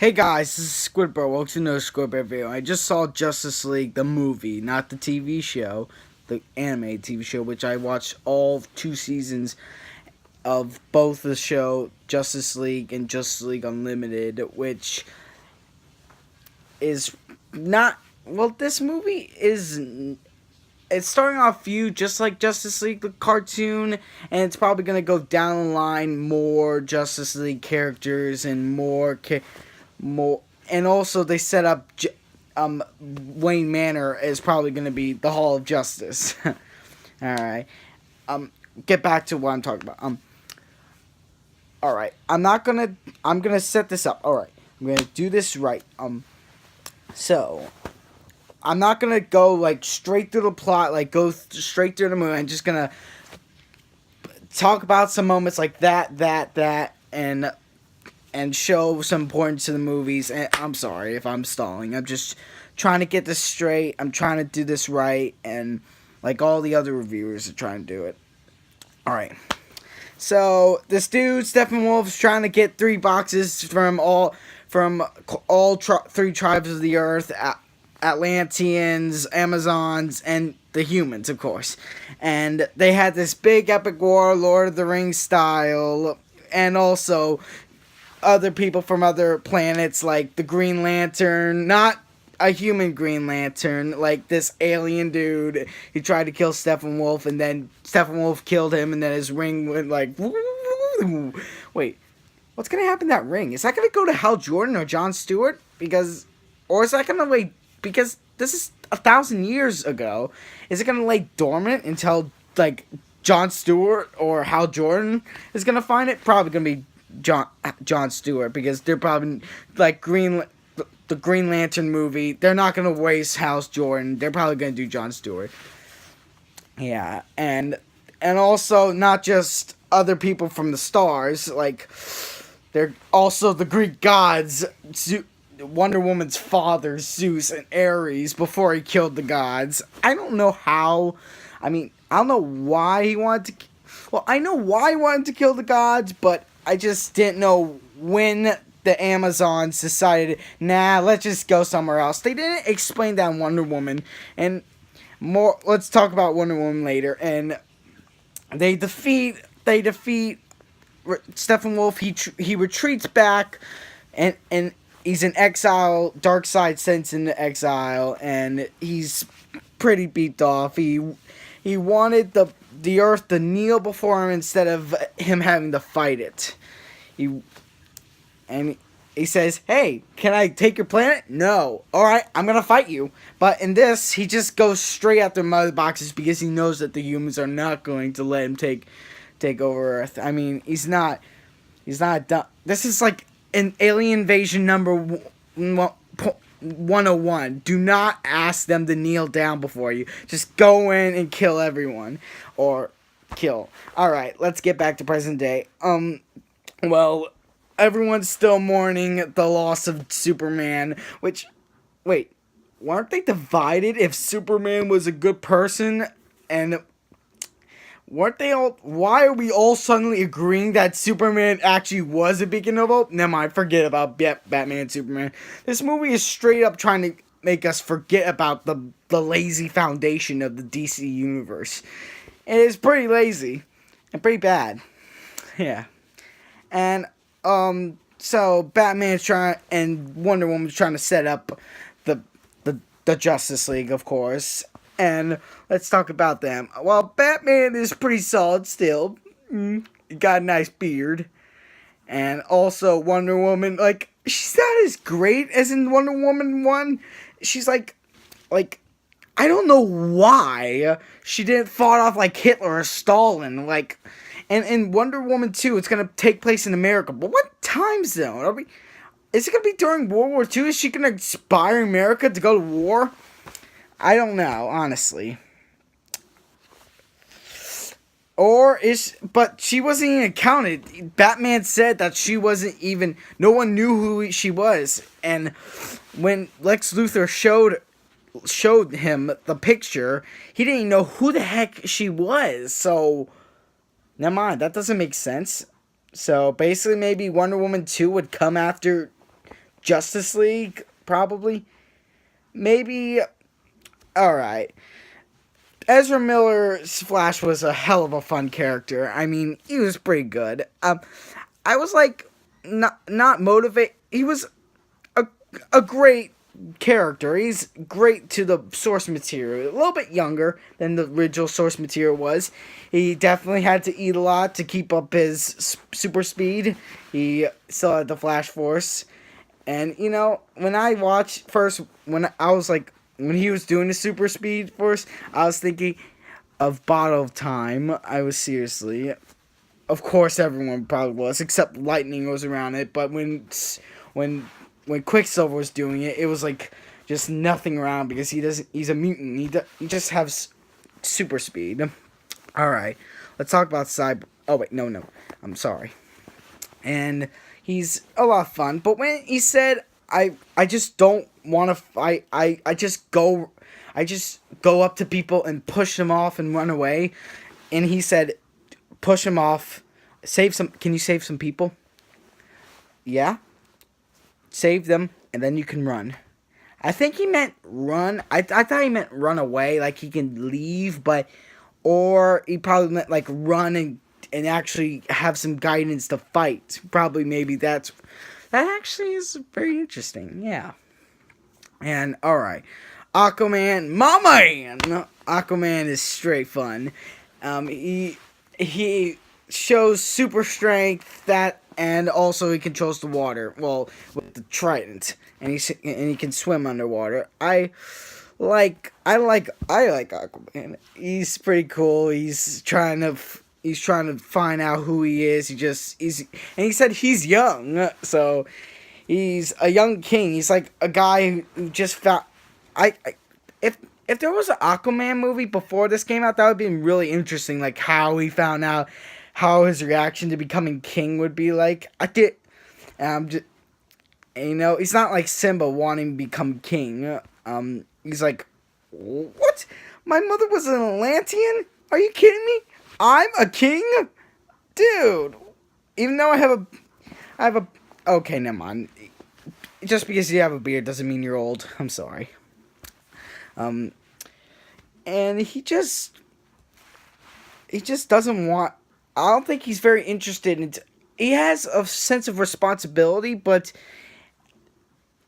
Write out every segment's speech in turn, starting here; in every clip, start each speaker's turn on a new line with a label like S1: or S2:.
S1: Hey guys, this is Squidbro. Welcome to another Squidbro video. I just saw Justice League, the movie, not the TV show, the animated TV show, which I watched all 2 seasons of both the show, Justice League and Justice League Unlimited, which is not, well, this movie is, it's starting off few, just like Justice League, the cartoon, and it's probably going to go down the line more Justice League characters and more, and also they set up Wayne Manor is probably going to be the Hall of Justice. All right. Get back to what I'm talking about. All right. I'm gonna set this up. All right. I'm gonna do this right. So I'm not gonna go like straight through the plot, like go straight through the movie. I'm just gonna talk about some moments like that, and show some importance to the movies. And I'm sorry if I'm stalling. I'm just trying to get this straight. I'm trying to do this right, and like all the other reviewers are trying to do it. All right. So this dude Steppenwolf is trying to get 3 boxes from all three tribes of the earth: Atlanteans, Amazons, and the humans, of course. And they had this big epic war, Lord of the Rings style, and also other people from other planets, like the Green Lantern, not a human Green Lantern, like this alien dude. He tried to kill Steppenwolf, and then Steppenwolf killed him, and then his ring went like, wait, what's gonna happen to that ring? Is that gonna go to Hal Jordan or John Stewart? Or is that gonna lay, because this is 1,000 years ago, is it gonna lay dormant until like John Stewart or Hal Jordan is gonna find it? Probably gonna be John Stewart, because they're probably like the Green Lantern movie. They're not gonna waste Hal Jordan. They're probably gonna do John Stewart. Yeah, and also not just other people from the stars. Like they're also the Greek gods. Wonder Woman's father, Zeus, and Ares, before he killed the gods. I don't know how. I mean, I don't know why he wanted to. Well, I know why he wanted to kill the gods, but I just didn't know when the Amazons decided, nah, let's just go somewhere else. They didn't explain that in Wonder Woman, and more. Let's talk about Wonder Woman later. And they defeat Steppenwolf. He retreats back, and he's in exile. Darkseid sends him to exile, and he's pretty beat off. He wanted the Earth to kneel before him instead of him having to fight it. He says, "Hey, can I take your planet?" "No." "All right, I'm gonna fight you." But in this, he just goes straight after mother boxes because he knows that the humans are not going to let him take over Earth. I mean, he's not dumb. This is like an alien invasion number 101. Do not ask them to kneel down before you. Just go in and kill everyone, or kill. All right, let's get back to present day. Well, everyone's still mourning the loss of Superman, which, wait, weren't they divided if Superman was a good person? And weren't they all, why are we all suddenly agreeing that Superman actually was a beacon of hope? Never mind, forget about Batman and Superman. This movie is straight up trying to make us forget about the lazy foundation of the DC universe. It is pretty lazy and pretty bad. Yeah. And so Batman's trying, and Wonder Woman's trying to set up the Justice League, of course. And let's talk about them. Well, Batman is pretty solid still. He got a nice beard. And also Wonder Woman, like, she's not as great as in Wonder Woman 1. She's like I don't know why she didn't fought off like Hitler or Stalin, like. And in Wonder Woman 2, it's going to take place in America. But what time zone? Is it going to be during World War II? Is she going to inspire America to go to war? I don't know, honestly. But she wasn't even counted. Batman said that she wasn't even, no one knew who she was. And when Lex Luthor showed him the picture, he didn't even know who the heck she was. So never mind, that doesn't make sense. So basically, maybe Wonder Woman 2 would come after Justice League, probably. Maybe. Alright. Ezra Miller's Flash was a hell of a fun character. I mean, he was pretty good. I was like, not motivate. He was a, a great character. He's great to the source material. A little bit younger than the original source material was. He definitely had to eat a lot to keep up his super speed. He still had the Flash Force. And, you know, when I watched first, when I was like, when he was doing the super speed force, I was thinking of Bottle of Time. I was seriously. Of course, everyone probably was, except Lightning was around it. But when Quicksilver was doing it, it was like just nothing around because he doesn't. He's a mutant. He just has super speed. All right, let's talk about Cyber. Oh wait, no, I'm sorry. And he's a lot of fun. But when he said, I just don't want to fight. I just go up to people and push them off and run away. And he said, push them off. Save some. Can you save some people? Yeah. Save them, and then you can run. I think he meant run. I thought he meant run away, like he can leave, but or he probably meant like run and actually have some guidance to fight. Probably maybe that actually is very interesting. Yeah. And alright. Aquaman, my man! Aquaman is straight fun. He shows super strength and also he controls the water. Well, with the trident, and he can swim underwater. I like Aquaman. He's pretty cool. He's trying to find out who he is. And he said he's young, so he's a young king. He's like a guy who just found. If there was an Aquaman movie before this came out, that would be really interesting. Like how he found out, how his reaction to becoming king would be like. He's not like Simba wanting to become king. He's like, what? My mother was an Atlantean? Are you kidding me? I'm a king, dude. Even though I have a. Okay, never mind. Just because you have a beard doesn't mean you're old. I'm sorry. And he just doesn't want. I don't think he's very interested in. He has a sense of responsibility, but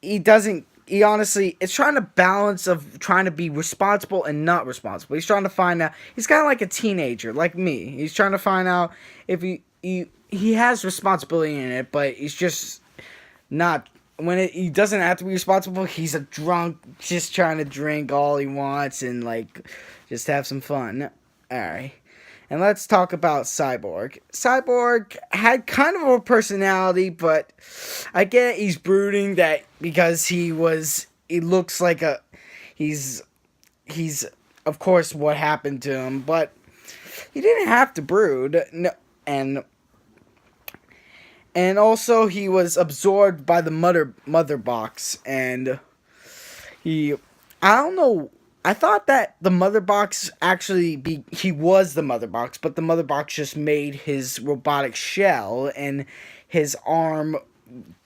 S1: he doesn't. He honestly, it's trying to balance of trying to be responsible and not responsible. He's trying to find out. He's kind of like a teenager, like me. He's trying to find out if he has responsibility in it, but he's just not. He doesn't have to be responsible, he's a drunk, just trying to drink all he wants and like just have some fun. Alright. And let's talk about Cyborg. Cyborg had kind of a personality, but I get he's brooding that because he looks like he's of course what happened to him, but he didn't have to brood. No, and also, he was absorbed by the mother box, and I don't know, I thought that the mother box he was the mother box, but the mother box just made his robotic shell, and his arm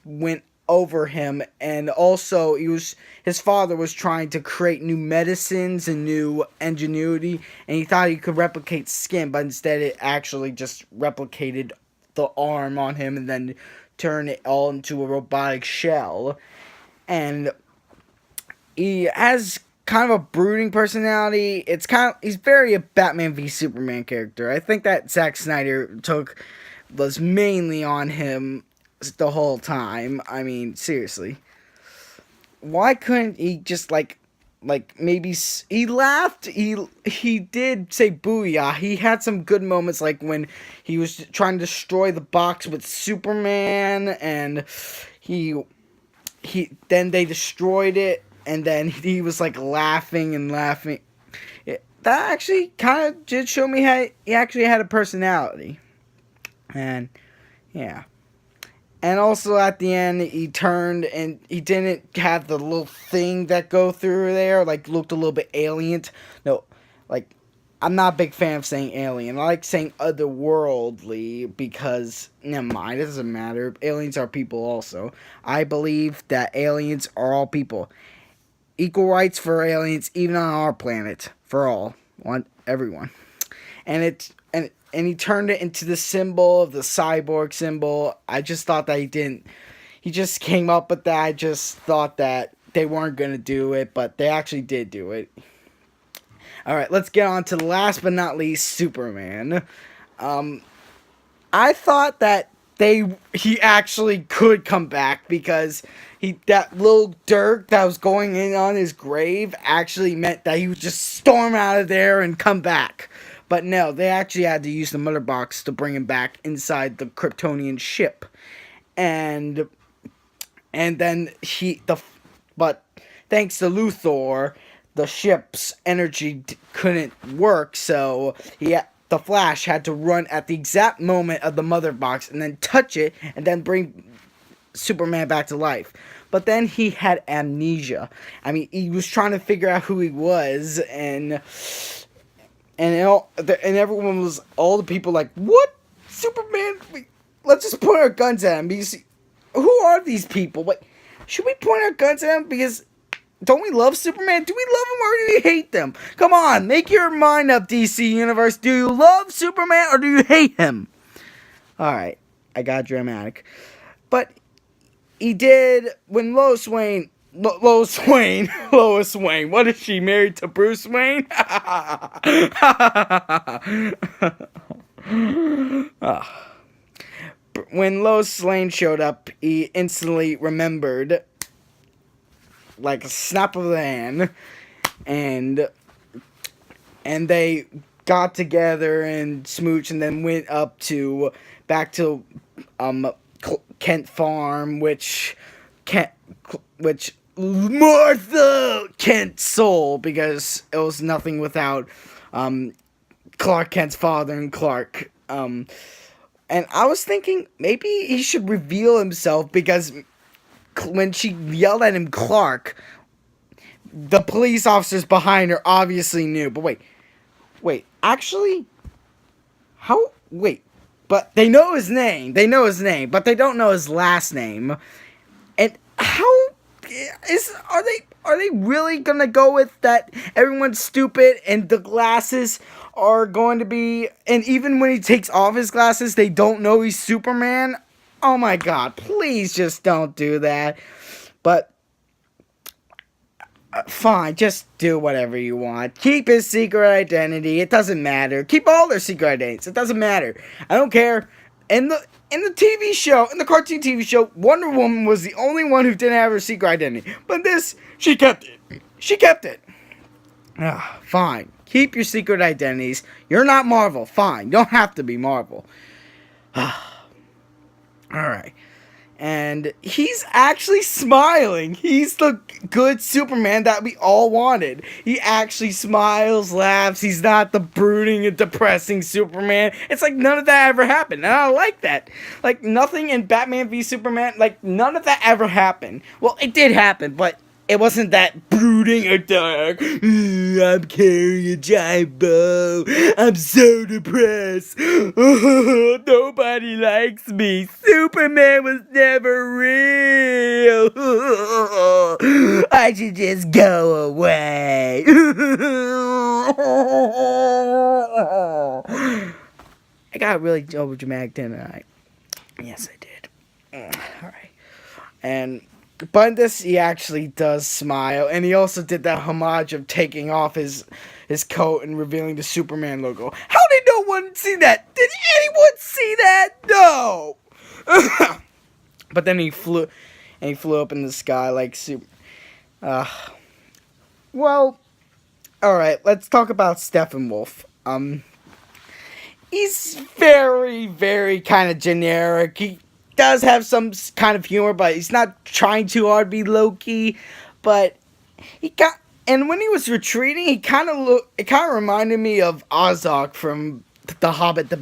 S1: went over him, and also his father was trying to create new medicines and new ingenuity, and he thought he could replicate skin, but instead it actually just replicated the arm on him and then turn it all into a robotic shell. And he has kind of a brooding personality. He's very a Batman v Superman character. I think that Zack Snyder was mainly on him the whole time. I mean, seriously. Why couldn't he just maybe he laughed, he did say booyah. He had some good moments, like when he was trying to destroy the box with Superman, and then they destroyed it, and then he was like laughing. That actually kind of did show me how he actually had a personality. And yeah. And also at the end, he turned and he didn't have the little thing that go through there, like looked a little bit alien. No, like I'm not a big fan of saying alien. I like saying otherworldly because, never mind, it doesn't matter. Aliens are people also. I believe that aliens are all people. Equal rights for aliens, even on our planet. For all. Want everyone. And he turned it into the symbol of the cyborg symbol. I just thought that he just came up with that. I just thought that they weren't going to do it, but they actually did do it. Alright, let's get on to the last but not least, Superman. I thought that he actually could come back because that little dirt that was going in on his grave actually meant that he would just storm out of there and come back. But no, they actually had to use the mother box to bring him back inside the Kryptonian ship. And then but thanks to Luthor, the ship's energy couldn't work, so the Flash had to run at the exact moment of the mother box and then touch it and then bring Superman back to life. But then he had amnesia. I mean, he was trying to figure out who he was, and everyone was, all the people like, what? Superman? Let's just point our guns at him. Because, who are these people? Wait, should we point our guns at him? Because don't we love Superman? Do we love him or do we hate them? Come on, make your mind up, DC Universe. Do you love Superman or do you hate him? Alright, I got dramatic. But he did, when Lois Wayne, what is she, married to Bruce Wayne? When Lois Lane showed up, he instantly remembered, like a snap of the hand, and they got together and smooched, and then went back to Kent Farm, which Martha Kent sold because it was nothing without Clark Kent's father and Clark. And I was thinking maybe he should reveal himself because when she yelled at him, Clark, the police officers behind her obviously knew. But wait, actually, but they know his name. But they don't know his last name. And are they really gonna go with that? Everyone's stupid, and the glasses are going to be. And even when he takes off his glasses, they don't know he's Superman. Oh my God! Please just don't do that. But fine, just do whatever you want. Keep his secret identity. It doesn't matter. Keep all their secret identities. It doesn't matter. I don't care. In the TV show, in the cartoon TV show, Wonder Woman was the only one who didn't have her secret identity. But this, she kept it. Fine. Keep your secret identities. You're not Marvel. Fine. You don't have to be Marvel. Alright. And he's actually smiling. He's the good Superman that we all wanted. He actually smiles, laughs. He's not the brooding and depressing Superman. It's like none of that ever happened. And I like that. Like nothing in Batman v Superman, like none of that ever happened. Well, it did happen, but it wasn't that brooding or dark. I'm carrying a giant bow. I'm so depressed. Nobody likes me. Superman was never real. I should just go away. I got really overdramatic tonight. Yes, I did. Alright. But in this, he actually does smile, and he also did that homage of taking off his coat and revealing the Superman logo. How did no one see that? Did anyone see that? No! But then he flew up in the sky like super. Well, alright, let's talk about Steppenwolf. He's very, very kind of generic. He does have some kind of humor, but he's not trying too hard to be low-key. But and when he was retreating, it kind of reminded me of Ozark from The Hobbit, The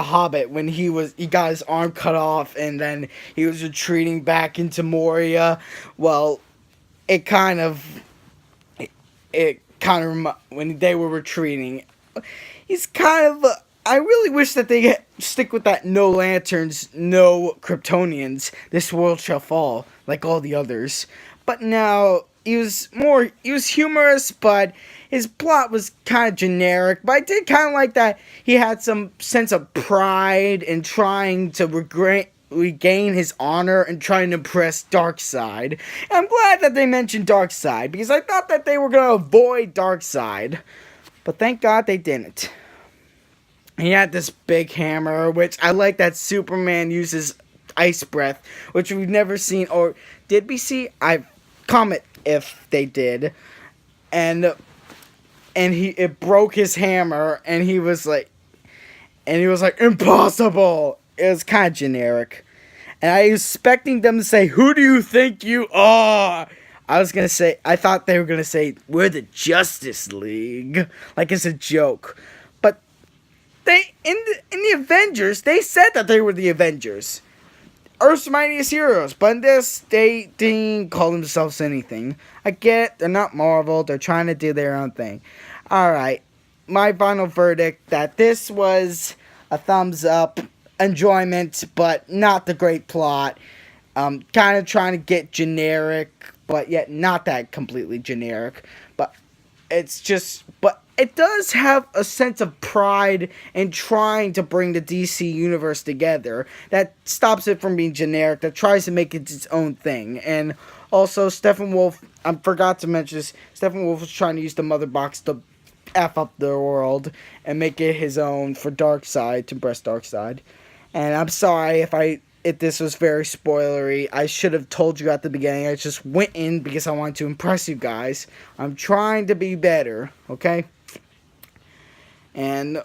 S1: Hobbit, when he got his arm cut off and then he was retreating back into Moria. Well, it kind of kind of when they were retreating. He's kind of. I really wish that they stick with that no lanterns, no Kryptonians. This world shall fall like all the others. But now he was humorous, but his plot was kind of generic. But I did kind of like that he had some sense of pride in trying to regain his honor and trying to impress Darkseid. And I'm glad that they mentioned Darkseid because I thought that they were going to avoid Darkseid. But thank God they didn't. He had this big hammer, which I like that Superman uses ice breath, which we've never seen, or did we see? I comment if they did. And it broke his hammer, and he was like, impossible. It was kind of generic. And I was expecting them to say, who do you think you are? I thought they were going to say, we're the Justice League. Like it's a joke. But they, in the Avengers, they said that they were the Avengers. Earth's Mightiest Heroes. But in this, they didn't call themselves anything. I get, they're not Marvel. They're trying to do their own thing. Alright. My final verdict, that this was a thumbs up. Enjoyment, but not the great plot. Kind of trying to get generic, but yet not that completely generic. But it does have a sense of pride in trying to bring the DC universe together. That stops it from being generic. That tries to make it its own thing. And also, Steppenwolf, I forgot to mention this. Steppenwolf was trying to use the Mother Box to F up the world and make it his own for Darkseid, to impress Darkseid. And I'm sorry if this was very spoilery. I should have told you at the beginning. I just went in because I wanted to impress you guys. I'm trying to be better, okay? And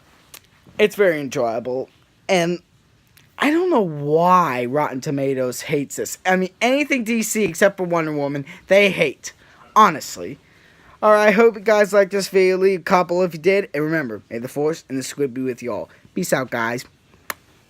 S1: it's very enjoyable. And I don't know why Rotten Tomatoes hates this. I mean, anything DC except for Wonder Woman, they hate. Honestly. Alright, I hope you guys liked this video. Leave a couple if you did. And remember, may the Force and the Squid be with you all. Peace out, guys.